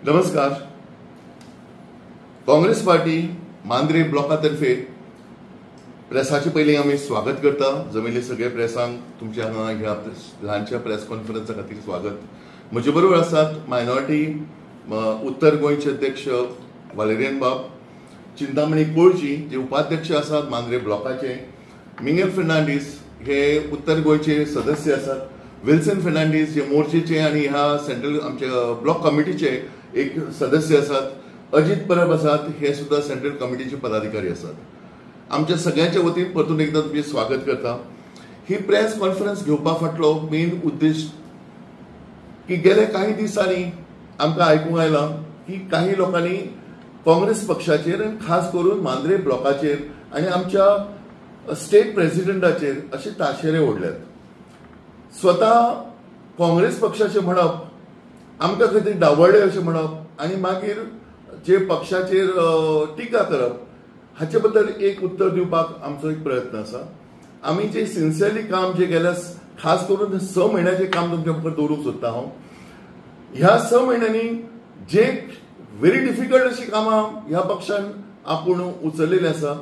नमस्कार. काँग्रेस पार्टी मांद्रे ब्लॉकातर्फे प्रेसाचे पयलीं आमी स्वागत करता. जमिल्ले सगळे प्रेसांक तुमच्या हांगा ह्या ल्हानशा प्रेस कॉन्फरन्सा खातीर स्वागत. म्हजे बरोबर आसात मायनॉरिटी उत्तर गोंयचे अध्यक्ष वालेरियन बाब, चिंतामणी कोळजी जे उपाध्यक्ष आसात मांद्रे ब्लॉकाचे, मिंगल फर्नांडीस हे उत्तर गोंयचे सदस्य आसात, विल्सन फर्नांडीस जे मोर्चेचे आणि ह्या सेंट्रल आमच्या ब्लॉक कमिटीचे एक सदस्य आसात, अजित परब आसात हे सुद्धा सेंट्रल कमिटीचे पदाधिकारी आसात. आमच्या सगळ्यांच्या वतीन परतून एकदा तुमचे स्वागत करता. ही प्रेस कॉन्फरन्स घेवपा फाटलो मेन उद्देश की गेल्या काही दिसांनी आमकां आयकूंक आयलां की काही लोकांनी काँग्रेस पक्षाचेर आनी खास करून मांद्रे ब्लॉकाचेर आनी आमच्या स्टेट प्रेसिडेंटाचेर असे ताशेरे ओडल्यात. स्वता काँग्रेस पक्षाचे म्हणप, आमकां खंय तरी डावळ्ळे अशें म्हणप आनी मागीर जे पक्षाचेर टिका करप हाचे बद्दल एक उत्तर दिवपाक आमचो एक प्रयत्न आसा. आमी जे सिन्सियरली काम जे गेल्या खास करून 6 म्हयन्याचे काम तुमच्या मुखार दवरूंक सोदता हांव. ह्या 6 म्हयन्यांनी जे व्हेरी डिफिकल्ट अशी कामां ह्या पक्षान आपूण उचललेली आसा.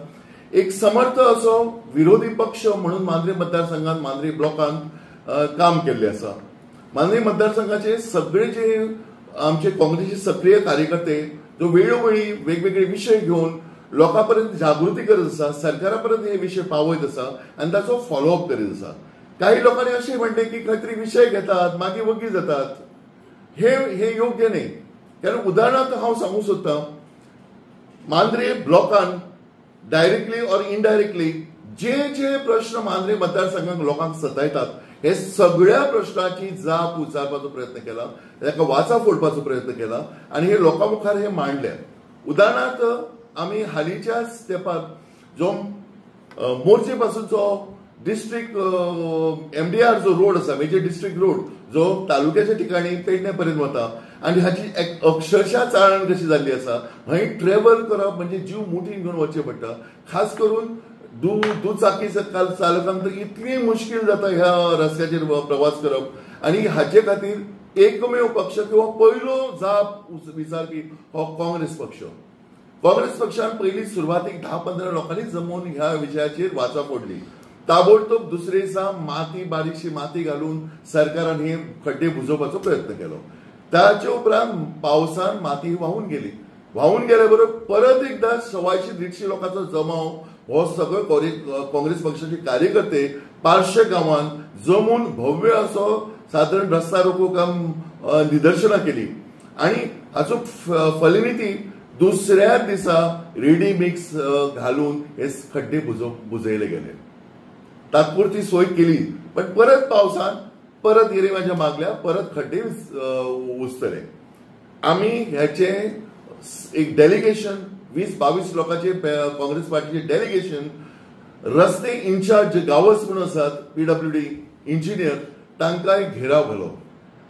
एक समर्थ असो विरोधी पक्ष म्हणून मांद्रे मतदारसंघात मांद्रे ब्लॉकांत काम केल्ले आसा. मांद्रे मतदारसंघाचे सगळे जे आमचे काँग्रेसचे सक्रिय कार्यकर्ते जो वेळोवेळी वेगवेगळे विषय घेऊन लोकांपर्यंत जागृती करत आसा, सरकारापर्यंत हे विषय पावयत आसा आनी ताचो फॉलोअप करीत आसा. काही लोकांनी असे म्हणले की खंय तरी विषय घेतात मागीर वगी जातात. हे योग्य नाही. कारण उदाहरणार्थ हांव सांगू सोदतां, मांद्रे ब्लॉकान डायरेक्टली ऑर इनडायरेक्टली जे प्रश्न मांद्रे मतदारसंघात लोकांक सतायतात हे सगळ्या प्रश्नाची जाप विचारपाचो प्रयत्न केला, ताका वाचा फोडपाचो प्रयत्न केला आणि हे लोकां मुखार हे मांडले. उदाहरणार्थ आम्ही हालींच्या तेंपार जो मोर्चे पासूनचो डिस्ट्रिक्ट MDR जो रोड आसा, मेजर डिस्ट्रिक्ट रोड जो तालुक्याच्या ठिकाणी पेडणे पर्यंत वता आणि हाची अक्षरशः चाळण कशी जाल्ली आसा. हंय ट्रॅव्हल करप म्हणजे जीव मुठीन घेवन वचचें पडटा. खास करून दुचाकी चालकांक तर इतली मुश्कील जाता ह्या रस्त्याचेर प्रवास करप आणि हाचे खातीर एकमेव पक्ष किंवा पयलो जाप विचारपी हो काँग्रेस पक्ष. काँग्रेस पक्षान पयली सुरवातीक 10-15 लोकांनी जमून ह्या विशयाचेर वाचा फोडली. ताबडतोब दुसरे दिसा बारीकशी माती घालून सरकारान हे खड्डे बुजोवपाचो प्रयत्न केलो. ताचे उपरांत पावसान माती व्हांवून गेल्या बरोबर परत एकदा 100-150 लोकांचो जमाव हो सगळे काँग्रेस पक्षाचे कार्यकर्ते पार्श्व गांवांत जमून भव्य असो साधारण रस्ता रोको काम निदर्शनां केली आणि हाचो फलनिती दुसऱ्या दिसा रेडी मिक्स घालून हे खड्डे बुजयले गेले. तात्पुरती सोय केली पण परत पावसान परत गिरेवाच्या मागल्या परत खड्डे उचतले. आम्ही ह्याचे एक डेलिगेशन 20-22 लोकांचे काँग्रेस पार्टीचे डेलिगेशन रस्ते इन्चार्ज गावस म्हणून आसात PWD इंजिनियर तांकां घेराव घालो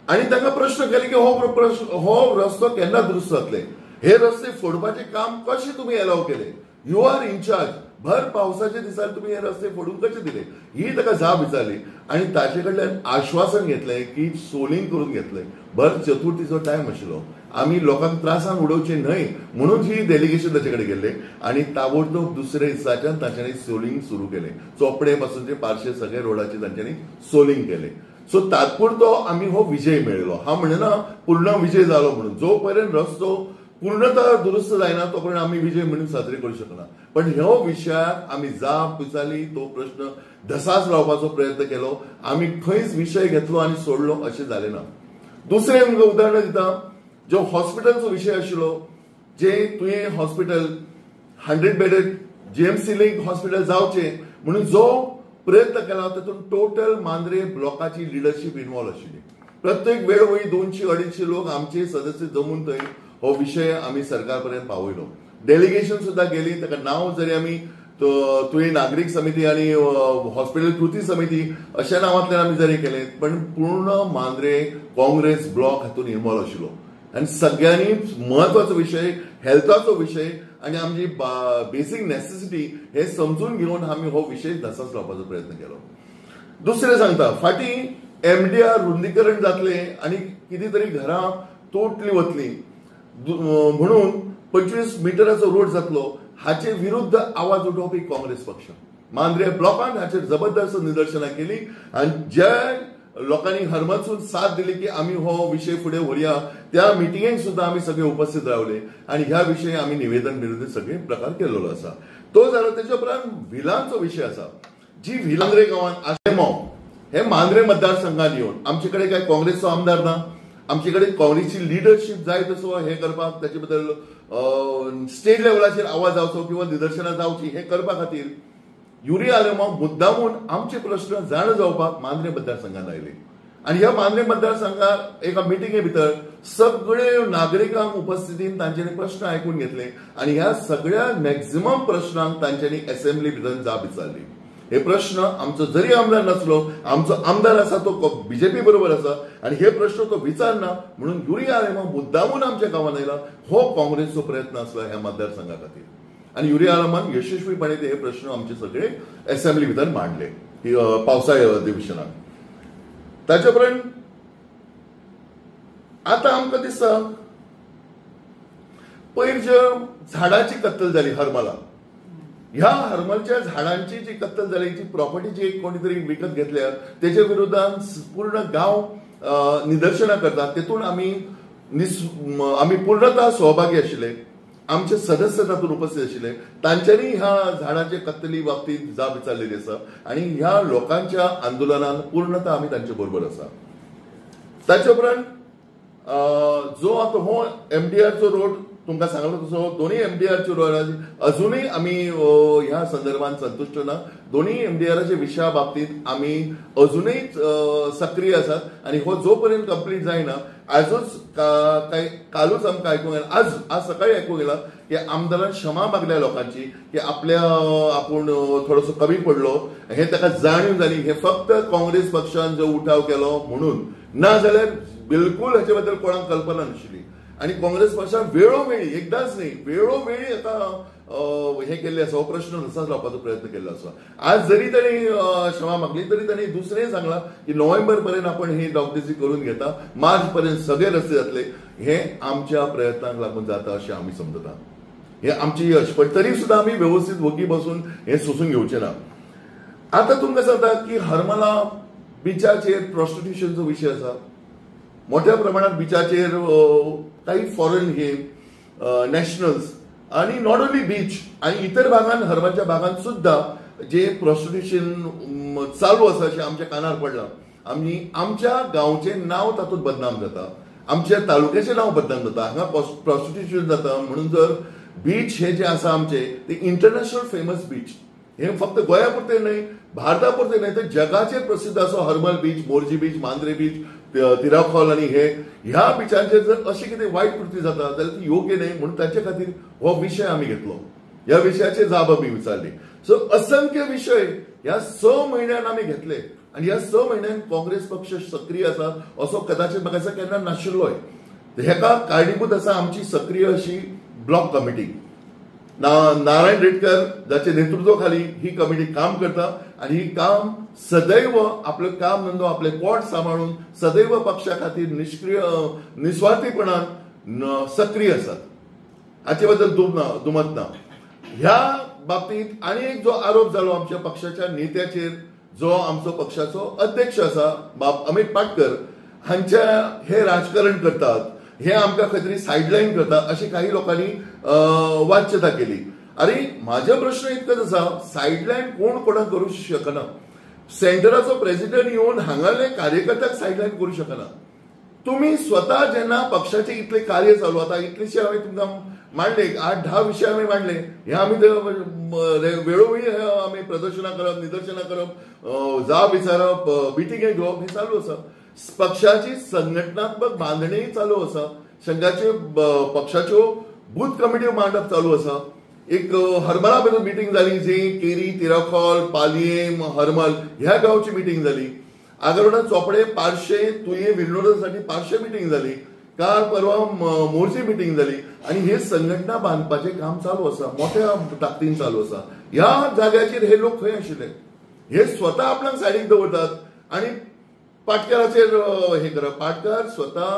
आणि तांकां प्रश्न केले की हो रस्तो केन्ना दुरुस्त जातले, हे रस्ते फोडपाचे काम कशें तुम्ही अलाव केले, यू आर इन्चार्ज, भर पावसाच्या दिसांनी तुम्ही हे रस्ते फोडून कशे दिले ही ताका जाप विचारली आणि ताचे कडल्यान आश्वासन घेतले की सोलिंग करून घेतले. भर चतुर्थीचो टायम आशिल्लो, आम्ही लोकांक त्रासान उडोवचे न्हय म्हणून ही डेलिगेशन ताचे कडेन गेले आणि ताबडतोब दुसऱ्या दिसाच्यान तांच्यांनी सोलिंग सुरू केले. चोपडे पासूनचे पार्शे सगळे रोडाचे तांच्यांनी सोलिंग केले. सो तात्पुरतो आम्ही हो विजय मेळयलो. हा म्हणना पूर्ण विजय जालो म्हणून. जो पर्यंत रस्तो पूर्णतः दुरुस्त जायना तोपर्यंत आम्ही विजय म्हणून साजरे करू शकना. पण ह्यो विशयाक आम्ही जाप विचारली, तो प्रश्न धसास लावपाचो प्रयत्न केलो. आम्ही खंयच विषय घेतलो आणि सोडलो अशें जालें ना. दुसरें उदाहरण दिता, जो हॉस्पिटलचो विषय आशिल्लो, जे तुवें hospital 100 bedded GMC link hospital जावचे म्हणून जो प्रयत्न केला तातूंत टोटल मांद्रे ब्लॉकाची लिडरशीप इन्वॉल्व आशिल्ली. प्रत्येक वेळोवेळी 200-250 लोक आमचे सदस्य जमून थंय हो विषय आम्ही सरकारपर्यंत पावयलो. डेलिगेशन सुद्धा गेली, ताका नांव जरी आम्ही तुवें नागरीक समिती आणि हॉस्पिटल कृती समिती अशा नावांतल्यान आम्ही जरी केले पण पूर्ण मांद्रे काँग्रेस ब्लॉक हातूंत इन्वॉल्व आशिल्लो आणि सगळ्यांनी महत्वाचो विषय हेल्थाचो विषय आणि आमची बेसिक नेसेसिटी हे समजून घेऊन आम्ही हो विषय धसास लावपाचो प्रयत्न केलो. दुसरे सांगता, फाटी MDR रुंदीकरण जातले आणि कितीतरी घरां तोटली वतली म्हणून 25 मिटराचो रोड जातलो हाचे विरुद्ध आवाज उठोवपी काँग्रेस पक्ष मांद्रे ब्लॉकान हाचेर जबरदस्त निदर्शनां केली आणि ज्या लोकांनी हरमतसून साथ दिली की आम्ही हो विषय फुडें व्हरया त्या मिटिंगेक सुद्धा आम्ही सगळे उपस्थित रावले आणि ह्या विशयी आम्ही निवेदन बिवेदन सगळे प्रकार केलेलो आसा. तो जालो तेच्या उपरांत व्हिलांचो विषय आसा. जी व्हिलांद्रे गांवांत आशेमो हे मांद्रे मतदारसंघात येवन आमचे कडेन काय काँग्रेसचो आमदार ना, आमचे कडेन काँग्रेसची लिडरशीप जाय तसो हे करपाक ताचे बद्दल स्टेट लेवलाचेर आवाज जावचो किंवा निदर्शनां जावची हे करपा खातीर युरी आलेमांव मुद्दामून आमचे प्रश्न जाण जावपाक मांद्रे मतदारसंघात आयले आणि ह्या मांद्रे मतदारसंघात एका मिटिंगे भितर सगळे नागरिकांक उपस्थितीन तांच्यांनी प्रश्न आयकून घेतले आणि ह्या सगळ्या मॅक्झिमम प्रश्नांक तांच्यांनी असेंब्ली भितर जाप विचारली. हे प्रश्न आमचो जरी आमदार नसलो, आमचो आमदार आसा तो बीजेपी बरोबर आसा आणि हे प्रश्न तो विचारना म्हणून युरी आलेमांव मुद्दामून आमच्या गांवांत आयला. हो काँग्रेसचो प्रयत्न आसलो ह्या मतदारसंघा खातीर आणि युरी आलेमान यशस्वीपणे हे प्रश्न आमचे सगळे असेंब्ली भितर मांडले पावसाळी अधिवेशनात. ताचे उपरांत आता आमकां दिसता पयर ज्यो झाडांची कत्तल जाली हरमला, ह्या हरमलच्या झाडांची जी कत्तल जाली जी प्रॉपर्टी जी कोणी तरी विकत घेतल्या तेच्या विरोधात पूर्ण गांव निदर्शनां करतात. तेतून आम्ही पूर्णतः सहभागी आशिल्ले, आमचे सदस्य तातूंत उपस्थित आशिल्ले. तांच्यांनी ह्या झाडांच्या कत्तली बाबतीत जाप विचारलेली आसा आणि ह्या लोकांच्या आंदोलनात पूर्णतः आम्ही तांचे बरोबर आसा. ताचे उपरांत जो आता हो एमडीआरचो रोड तुमकां सांगलो तसो दोन्ही एमडीआरच्यो रोड अजूनही आम्ही ह्या संदर्भात संतुष्ट ना. दोन्ही एमडीआरच्या विशया बाबतीत आम्ही अजूनही सक्रिय आसात आणि हो जोपर्यंत कंप्लीट जायना आजूच कालूच आमकां आयकूंक गेला, आज सकाळी आयकूंक गेला की आमदारान क्षमा मागल्या लोकांची की आपूण थोडोसो कमी पडलो हे ताका जाणीव जाली. हे फक्त काँग्रेस पक्षान जो उठाव केलो म्हणून ना जाल्यार बिलकुल हाचे बद्दल कोणाक कल्पना नाशिल्ली आणि काँग्रेस पक्षान वेळोवेळी एकदाच नाही वेळोवेळी आता हे केल्ले आसा, हो प्रश्न तसाच लावपाचो प्रयत्न केल्लो आसा. आज जरी ताणी क्षमा मागली तरी ताणी दुसरें सांगला की नोव्हेंबर पर्यंत आपण ही डॉक्टरसी करून घेता, मार्च पर्यंत सगळे रस्ते जातले. हे आमच्या प्रयत्नांक लागून जाता अशें आमी समजता. हे आमची यश, पण तरी सुद्धा आम्ही व्यवस्थित वगी बसून हे सोसून घेवचे ना. आता तुमकां सांगता की हरमला बिचाचेर प्रॉस्टिट्युशनचो विशय आसा. मोठ्या प्रमाणात बिचाचेर काही फॉरेन हे नॅशनल्स आणि नॉट ओन्ली बीच आणि इतर भागांत हरमलच्या भागांत सुद्धा जे प्रॉस्टिट्युशन चालू आसा अशें आमच्या कानार पडलां. आमी आमच्या गांवचें नांव तातूंत बदनाम जाता, आमच्या तालुक्याचें नांव बदनाम जाता, हांगा प्रॉस्टिट्युशन जाता. म्हणून जर बीच हे जे आसा आमचे ते इंटरनॅशनल फेमस बीच, हे फक्त गोंया पुरते न्हय भारता पुरते न्हय तर जगाचेर प्रसिद्ध असो Harmal beach, Morjim beach, Mandrem beach, Tiracol आणि हे ह्या बिचांचेर जर अशी कितें वायट कृती जाता जाल्यार ती योग्य न्हय म्हणून ताचे खातीर हो विशय आमी घेतलो. ह्या विशयाचेर जाप आमी विचारली. सो असंख्य विषय ह्या 6 म्हयन्यान आमी घेतले आणि ह्या 6 म्हयन्यान काँग्रेस पक्ष सक्रिय आसा असो कदाचित म्हाका दिसता केन्ना नाशिल्लोय. हेका कारणीभूत आसा आमची सक्रिय अशी ब्लॉक कमिटी. नारायण रेडकर जाचे नेतृत्वाखाली ही कमिटी काम करता आणि ही काम सदैव आपले काम धंदो आपले पोट सांभाळून सदैव पक्षा खातीर निस्वार्थीपणान सक्रिय असतात. हाचे बद्दल दुमत ना. ह्या बाबतीत आणि एक जो आरोप जालो आमच्या पक्षाच्या नेत्याचेर, जो आमचो पक्षाचो अध्यक्ष आसा बाब अमित पाटकर हांच्या हे राजकारण करतात, हे आमकां खंय तरी सायडलाईन करतात अशी काही लोकांनी वाच्यता केली. अरे माझा प्रश्न इतकंच आसा, सायडलाईन कोण कोणाक करू शकना. सेंटराचो प्रेसिडेंट येवन हांगाले कार्यकर्त्याक सायडलाईन करू शकना. तुम्ही स्वतः जेन्ना पक्षाचे इतले कार्य चालू आता इतलेशे हांवें तुमकां मांडले, 8-10 विशय आमी मांडले. हे आमी वेळोवेळी आमी प्रदर्शनां करप, निदर्शनां करप, जाप विचारप, मिटिंगे घेवप हे चालू आसा. पक्षाची संघटनात्मक बांधणी चालू आसा. संघाचे पक्षाच्यो बूथ कमिटी मांडप चालू आसा. एक हरमला भितर मिटींग जाली जी केरी, तिराखोल, पालयेम, हरमल ह्या गांवची मिटींग जाली. आगरवाडा, चोपडे, पार्शे, तुये, विल्लोडसाठी पार्शे मिटींग झाली. काल परवा मोर्ची मिटींग झाली आणि हे संघटना बांधपाचे काम चालू आसा, मोठ्या ताकदीन चालू आसा. ह्या जाग्याचेर हे लोक खंय आशिल्ले, हे स्वतः आपल्याक सायडीक दवरतात आणि पाटकाराचेर हे करप. पाटकार स्वतः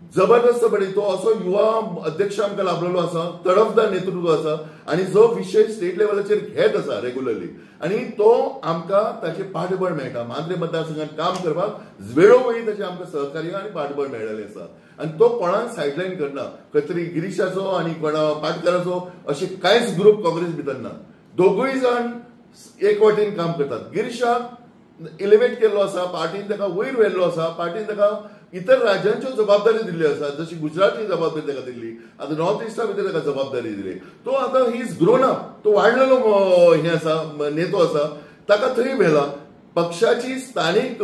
जबरदस्तपणे तो असो युवा अध्यक्ष आमकां लाभलेलो आसा, तडफदार नेतृत्व आसा आणि जो विषय स्टेट लेवलाचेर घेत आसा रेग्युलरली आणि तो आमकां ताचे पाठबळ मेळटा. मांद्रे मतदारसंघात काम करपाक वेळोवेळी ताचे आमकां सहकार्य आणि पाठबळ मेळिल्लें आसा आणि तो कोणाक सायडलायन करना. खंय तरी गिरीशाचो आणि कोणा पाटकराचो असे कांयच ग्रुप काँग्रेस भितर ना. दोगूय जाण एक वाटेन काम करतात. गिरीशाक इलेवेट केल्लो आसा, पार्टीन ताका वयर व्हेल्लो आसा, पार्टीन ताका इतर राज्यांच्यो जबाबदारी दिल्ली आसा, जशी गुजरातची जबाबदारी ताका दिल्ली, आता नॉर्थ इस्टा भितर ताका जबाबदारी दिली. तो आता ही इज ग्रोन अप, तो वाडलेलो हे आसा, नेतो आसा, ताका थंय व्हेला. पक्षाची स्थानिक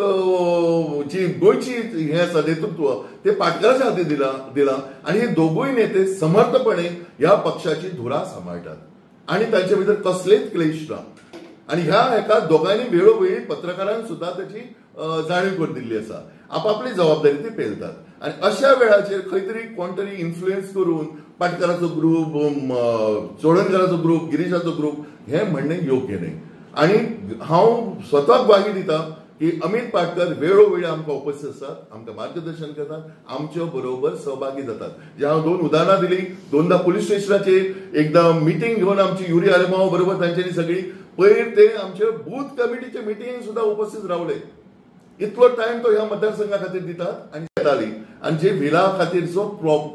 जी गोयची हे आसा नेतृत्व ते पाटकराच्या हाती दिला आणि हे दोघूय नेते समर्थपणे ह्या पक्षाची धुरा सांभाळतात आणि तांच्या भितर कसलेच क्लेश ना. आणि ह्या एका दोघांनी वेळोवेळी पत्रकारांक सुद्धा त्याची जाणीव करून दिल्ली आसा. आपापली जबाबदारी ते पेलतात आणि अशा वेळाचेर खंय तरी कोण तरी इन्फ्लुएन्स करून पाटकराचो ग्रुप, चोडणकराचो ग्रुप, गिरीशाचो ग्रुप हे म्हणणे योग्य नाही. आणि हांव स्वताक ग्वाही दिता की अमित पाटकर वेळोवेळी आमकां उपस्थित असतात, आमकां मार्गदर्शन करतात, आमच्या बरोबर सहभागी जातात. जे हांव 2 उदाहरणां दिली, 2दा पुलीस स्टेशनाचेर, एकदा मिटींग घेवन आमची युरी आलमाव बरोबर तांच्यांनी सगळी पयर ते आमचे बूथ कमिटीचे मिटींग सुद्धा उपस्थित रावले. इतलो टाइम तो ह्या मतदारसंघा खातीर दितात आणि येताली आणि जे व्हिला खातीरचो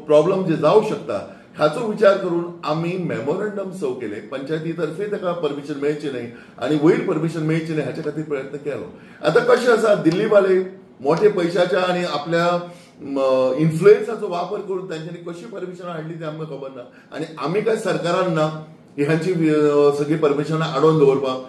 प्रॉब्लेम जे जावं शकता हाचो विचार करून आम्ही मेमोरंडम सर्व केले. पंचायतीतर्फे ताका परमिशन मेळची नाही आणि वयर परमिशन मेळची नाही हाच्या खातीर प्रयत्न केलो. आता कशें आसा, दिल्लीवाले मोठे पैशाच्या आणि आपल्या इन्फ्लुएन्साचो वापर करून तांच्यांनी कशी परमिशन हाडली ते आमकां खबर ना आणि आम्ही काय सरकारान ना ह्यांची सगळी परमिशनां आडोवन दवरपाक.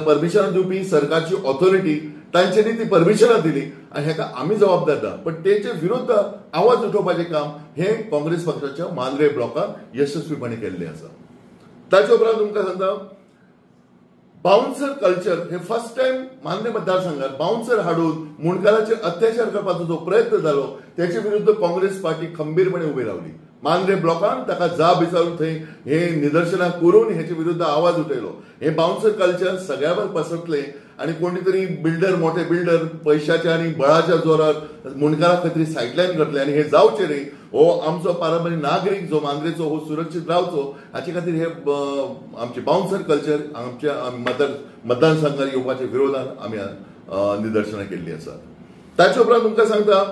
परमिशन दिवपी सरकारची ऑथॉरिटी तांच्यांनी ती परमिशनां दिली आणि हेका आम्ही जबाबदार ना. पण तेचे विरुद्ध आवाज उठोवपाचें काम हे काँग्रेस पक्षाच्या मांद्रे ब्लॉकान यशस्वीपणे केल्लें आसा. ताचे उपरांत तुमकां सांगता, बाउन्सर कल्चर हे फर्स्ट टाइम मांद्रे मतदारसंघात बाउन्सर हाडून मुणकाराचेर अत्याचार करपाचो जो प्रयत्न जालो त्याचे विरुद्ध काँग्रेस पार्टी खंबीरपणे उभी रावली. मांद्रे ब्लॉकान ताका जाब विचारून थंय हे निदर्शनां करून हेचे विरुद्ध आवाज उठयलो. हे बाउन्सर कल्चर सगळ्यावर पसरतले आणि कोणी तरी बिल्डर, मोठे बिल्डर पैशाच्या आणि बळाच्या जोरार मुणकारा खातीर सायडलायन करतले आणि हे जावचे न्ही. हो आमचो पारंपरीक नागरीक जो मांद्रेचो हो सुरक्षीत रावचो हाचे खातीर हे आमचे बाउन्सर कल्चर आमच्या मतदारसंघात येवपाच्या विरोधान आमी निदर्शनां केल्ली आसात. ताचे उपरांत तुमकां सांगता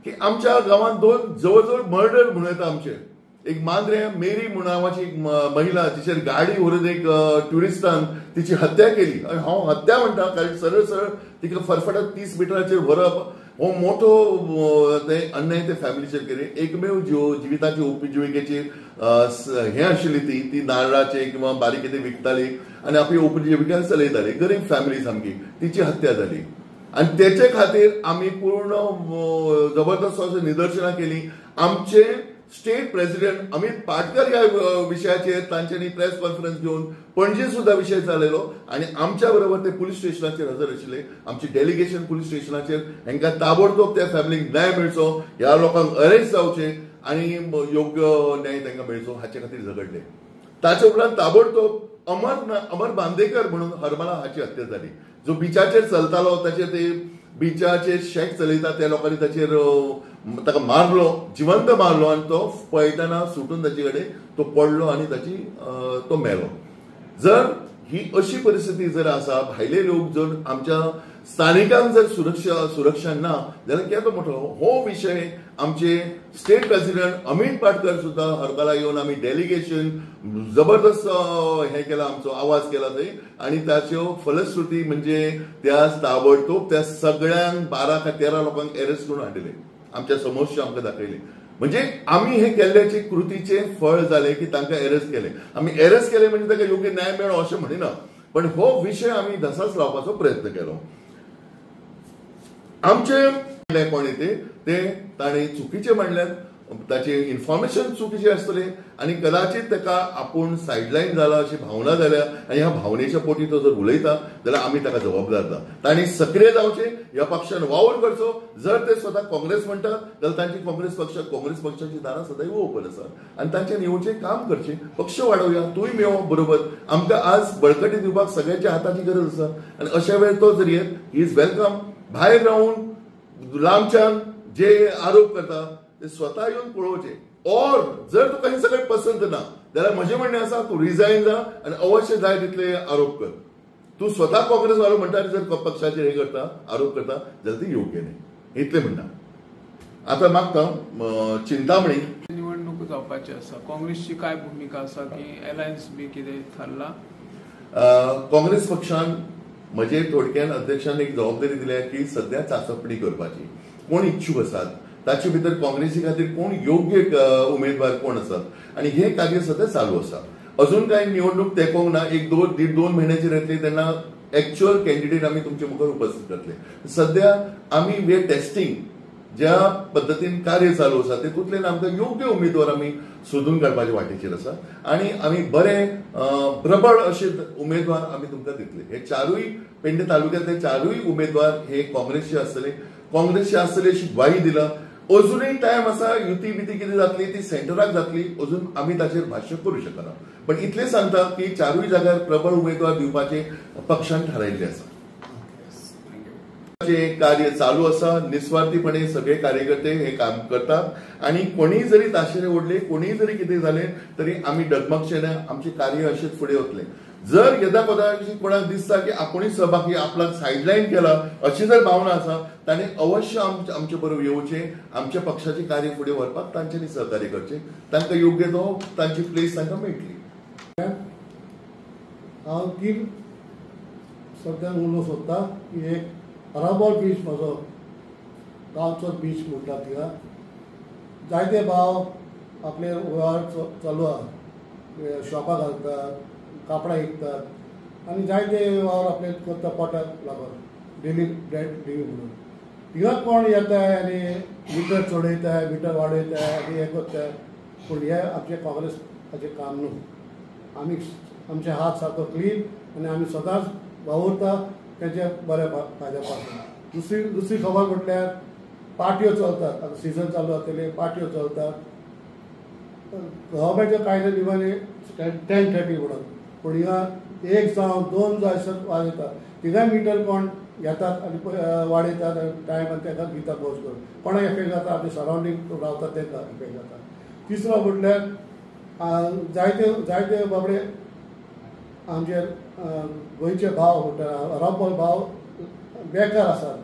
की आमच्या गांवांत 2 जवळजवळ मर्डर म्हणून येता आमचे. एक मांद्रे मेरी नावाची एक महिला जिचेर गाडी व्हरून एक ट्युरिस्टान तिची हत्या केली आणि हांव हत्या म्हणटा कारण सरळ सरळ तिका फरफटत 30 मिटराचेर व्हरप हो मोठो ते अन्याय ते फॅमिलीचेर केले. एकमेव जिविताची उपजिविकेची हे आशिल्ली ती नारळाचे किंवा बारीक कितें विकताली आणि आपली उपजिविका चलयताली. गरीब फॅमिली सामकी, तिची हत्या जाली आणि त्याचे खातीर आम्ही पूर्ण जबरदस्त असं निदर्शनां केली. आमचे स्टेट प्रेसिडेंट अमित पाटकर ह्या विशयाचेर तांच्यांनी प्रेस कॉन्फरन्स घेऊन पणजे सुद्धा विषय चालयलो आणि आमच्या बरोबर ते पुलीस स्टेशनाचेर हजर आशिल्ले. आमची डेलिगेशन पुलीस स्टेशनाचेर हांकां ताबडतोब त्या फॅमिलीक न्याय मेळचो, ह्या लोकांक अरेस्ट जावचे आणि योग्य न्याय तांकां मेळचो हाचे खातीर झगडले. ताचे उपरांत ताबडतोब अमर बांदेकर म्हणून हरमला हाची हत्या जाली. जो बिचाचेर चलतालो ताचेर ते बिचाचेर शेक चलयता त्या लोकांनी ताका मारलो, जिवंत मारलो आणि तो पळयतना सुटून ताचे कडेन तो पडलो आणि तो मेलो. जर ही अशी परिस्थिती जर आसा, भायले लोक जर आमच्या स्थानिकांक जर सुरक्षा ना जाल्यार केदो मोठो हो विषय आमचे स्टेट प्रेसिडेंट अमित पाटकर सुद्धा हरकाला येवन आमी डेलिगेशन जबरदस्त हे केला, आमचो आवाज केला थंय आणि ताच्यो फलश्रुती म्हणजे त्या ताबडतोब त्या सगळ्यांक 12 का 13 लोकांक अरेस्ट करून हाडले, आमच्या समोरचे आमकां दाखयले. म्हणजे आम्ही हे केल्ल्याचे कृतीचे फळ झाले की तांकां अरेस्ट केले. आम्ही अरेस्ट केले म्हणजे ताका योग्य न्याय मेळ्ळो अशें म्हणिना, पण हो विषय आम्ही धसाच लावपाचो प्रयत्न केलो. आमचे कोण ते ताणें चुकीचे म्हणल्यात, ताचे इन्फॉर्मेशन चुकीचे आसतले आणि कदाचित ताका आपूण सायडलायन जाला अशी भावना जाल्या आणि ह्या भावनेच्या पोटी तो जर उलयता जाल्यार आमी ताका जबाबदार ना. तांणी सक्रिय जावचे, ह्या पक्षान वावर करचो. जर ते स्वता काँग्रेस म्हणटात जाल्यार तांची काँग्रेस पक्षाची दारां सदैव ओपन आसात आणि तांचे येवचें काम करचें. पक्ष वाडोवया, तूंय मेळो बरोबर. आमकां आज बळकटी दिवपाक सगळ्यांच्या हाताची गरज आसा आणि अशा वेळेर तो जर इज वेलकम. भायर रावन लांबच्यान जे आरोप करता ते स्वतः येऊन पळोवचे. और जर तुका हे सगळे पसंत ना जाल्यार म्हजें म्हणणें आसा तूं रिजायन जा आनी अवश्य जाय तितले आरोप कर. तू स्वतः काँग्रेस वालो म्हणटा जर पक्षाचेर हे करता आरोप करता जाल्यार ती योग्य न्ही इतलें म्हणटा. आता मागता चिंतामणी निवडणूक जावपाची आसा, काँग्रेसची काय भूमिका आसा की अलायन्स बी कितें थारला? काँग्रेस पक्षान म्हजे थोडक्यान अध्यक्षान एक जबाबदारी दिल्या की सध्या चांचपणी करपाची कोण इच्छुक आसात ताचे भितर काँग्रेसी खातीर कोण योग्य उमेदवार कोण आसात आनी हे कार्य सध्या चालू आसा. अजून काय निवडणूक तेंकोंक ना. एक दोन महिन्याचेर येतली तेन्ना एक्च्युअल कॅन्डिडेट आमी तुमचे मुखार उपस्थित करतले. सध्या आमी वे टेस्टिंग ज्या पद्धतीन कार्य चालू आसा तेतूंतल्यान आमकां योग्य उमेदवार आमी सोदून काडपाच्या वाटेचेर आसा आनी आमी बरे प्रबळ अशे उमेदवार आमी तुमकां दितले. हे चारूय पेडणे तालुक्यांतले चारूय उमेदवार हे काँग्रेसचे आसतले अशी ग्वाही दिला. अजूनही टायम आसा. युती बिती कितें जातली ती सेंटराक जातली. अजून आमी ताचेर भाश्य करूं शकना. पण इतलें सांगता की चारूय जाग्यार प्रबळ उमेदवार दिवपाचे पक्षान थारायिल्ले आसा. कार्य चालू आसा. निस्वार्थीपणे सगळे कार्यकर्ते हे काम करतात आणि कोणीय जरी ताशेरे ओडले कोणीय जरी कितें जालें तरी आमी डगमगचे ना. आमचे कार्य अशेंच फुडें वतलें. जर यदा पदार्थी कोणाक दिसता की आपुणूच सहभागी आपल्याक सायडलायन केला अशी जर भावना आसा ताणें अवश्य आमचे बरोबर येवचें. आमच्या पक्षाचे कार्य फुडें व्हरपाक तांच्यांनी सहकार्य करचें. तांकां योग्य तो तांची प्लेस तांकां मेळटली. हांव तीन सद्या उलोवंक सोदतां की एक अराबोल बीच म्हजो गांवचो बीच म्हणटा थिंगा जायते भाव आपले वेव्हार चालू आहा. शॉपां घालतात, कापडां विकतात आनी जायते वेव्हार आपले करता पोटाक लागून डेली ब्रेड डेली म्हणून. थिंगा कोण येताय आनी मिटर चडयताय मिटर वाडयताय आनी हें करताय. पूण हें आमचें काँग्रेसाचें काम न्हू. आमी आमचे हात सारको क्लीन आनी आमी सदांच वावुरता तेचे बऱ्या फायद्या पासून. दुसरी खबर म्हटल्यार पार्ट्यो चलतात. आतां सिजन चालू जातले पार्ट्यो चलतात. गव्हर्मेंटचे कायदे निमाणे 10:30 म्हणून. पूण हिंगा 1 जावं 2 जायसर वाजयतात. थिंगाय मिटर कोण घेतात आनी वाडयतात टायमान ताका दितात बस करून. कोणाक इफेक्ट जाता आमचे सरावंडींग रावतात तांकां इफेक्ट जाता. तिसरो म्हटल्यार जायते बाबडे आमचे गोंयचे भाव म्हणटा अराबोल भाव बेकार आसात.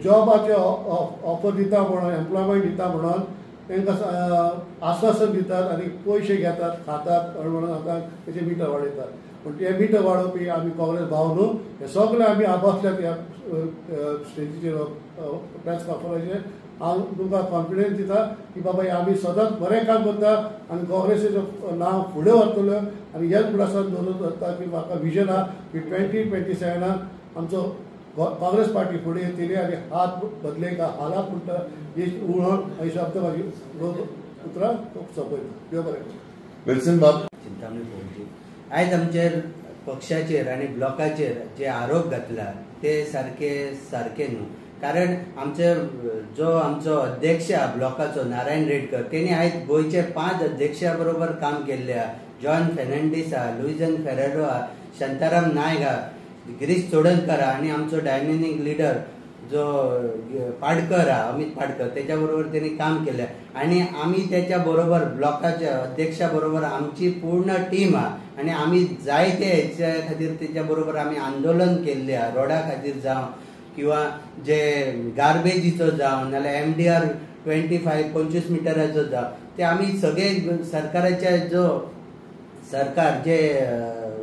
जॉबाचे ऑफर दिता म्हणून एम्प्लॉयमेंट दिता म्हणून तांकां आश्वासन दितात आनी पयशे घेतात खातात म्हणून आतां तेचे मिटर वाडयतात. पूण ते मिटर वाडोवपी आमी काँग्रेस भाव न्हू. हे सगळे आमी आबसल्यात ह्या स्टेजीचेर प्रेस कॉन्फरन्सीचेर. हांव तुमकां कॉन्फिडन्स दिता की बाबा आमी सदांच बरें काम करता आनी काँग्रेसीचें नांव फुडें व्हरतलो आनी हेच मुखार दवरून दवरता की म्हाका विजन आहा की 2027 आमचो काँग्रेस पार्टी फुडें येतली आनी हात बदले का हालात म्हणटा ही उलोवन ही शब्द म्हाजी उतरां सोंपयता. देव बरें. विल्सन बाब चिंतामणी पळोवची आयज आमचेर पक्षाचेर आनी ब्लॉकाचेर जे आरोप घातला ते सारखे न्हू. कारण आमचो अध्यक्ष ब्लॉकाचो नारायण रेडकर तेणी आयज गोंयचे 5 अध्यक्षा बरोबर काम केल्ले आहा. जॉन फेर्नांडीस आहा, लुईजन फेरेरो आहा, शांताराम नायक आहा, गिरीश चोडणकर आहा आनी आमचो डायनेमिक लिडर जो पाडकर आहा अमित पाडकर तेच्या बरोबर तेणी काम केलें. आनी आमी तेच्या बरोबर ब्लॉकाच्या अध्यक्षा बरोबर आमची पूर्ण टीम आहा आनी आमी जायते हेच्या खातीर तेच्या बरोबर आमी आंदोलन केल्लें आहा. रोडा खातीर जावं किंवा जे गार्बेजीचो जावं नाल्यार MDR 25 मिटराचो जावं ते आमी सगळे सरकाराच्या सरकार जे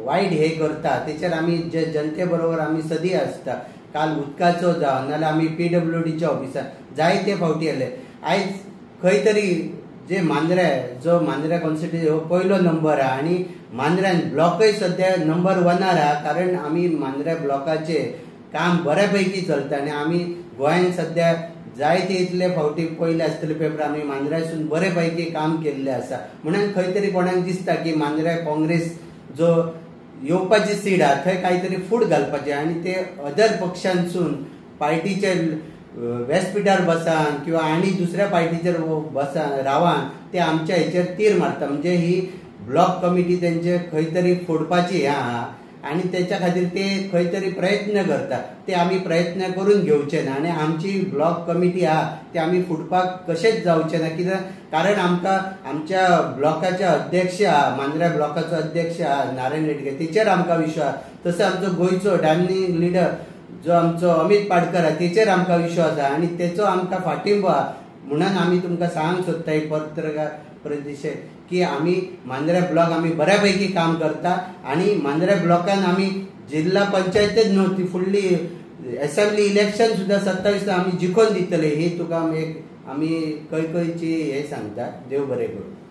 वायट हे करता तेचेर आमी जे जनते बरोबर आमी सदी आसता. काल उदकाचो जावं नाल्यार आमी PWDच्या ऑफिसार जायते फावटी येले. आयज खंय तरी जे मांद्रे कॉन्स्टिट्युएन्सी हो पयलो नंबर आहा आनी मांद्र्यान ब्लॉकय सध्या नंबर 1 आहा. कारण आमी मांद्रे ब्लॉकाचे काम बऱ्यापैकी चलता आनी आमी गोंयांत सध्या जायते इतले फावटी पयले आसतले पेपर आमी मांद्र्यासून बरे पैकी काम केल्ले आसा. म्हणून खंय तरी कोणाक दिसता की मांद्र्या काँग्रेस जो येवपाची सीट आहा थंय कांय तरी फूट घालपाचें आनी ते अदर पक्षांसून पार्टीचे व्यासपिठार बसान किंवा आनी दुसऱ्या पार्टीचेर बसान रावान ते आमच्या हेचेर तीर मारता. म्हणजे ही ब्लॉक कमिटी तेंचे खंय तरी फोडपाची हें आहा आणि त्याच्या खातीर ते खंय तरी प्रयत्न करता ते आमी प्रयत्न करून घेवचे ना आणि आमची ब्लॉक कमिटी आहा ते आमी फुटपाक कशेंच जावचे ना कित्याक कारण आमकां आमच्या ब्लॉकाचे अध्यक्ष आहा मांद्र्या ब्लॉकाचो अध्यक्ष आहा नारायण रेडगे तेचेर आमकां विश्वास तसो आमचो गोंयचो डामनींग लिडर जो आमचो अमित पाडकर आहा तेचेर आमकां विश्वास आहा आणि तेचो आमकां फाटिंबो आहा म्हणून आमी तुमकां सांगूंक सोदता एक पत्रकार परिशदेक की आमी मांद्र्या ब्लॉक आमी बऱ्यापैकी काम करता आणि मांद्र्या ब्लॉकान आमी जिल्हा पंचायतच न्हू ती फुडली असेंब्ली इलेक्शन सुद्धा 27 आमी जिखोवन दितले ही तुका एक आमी खंयची हे सांगता देव बरें करूं.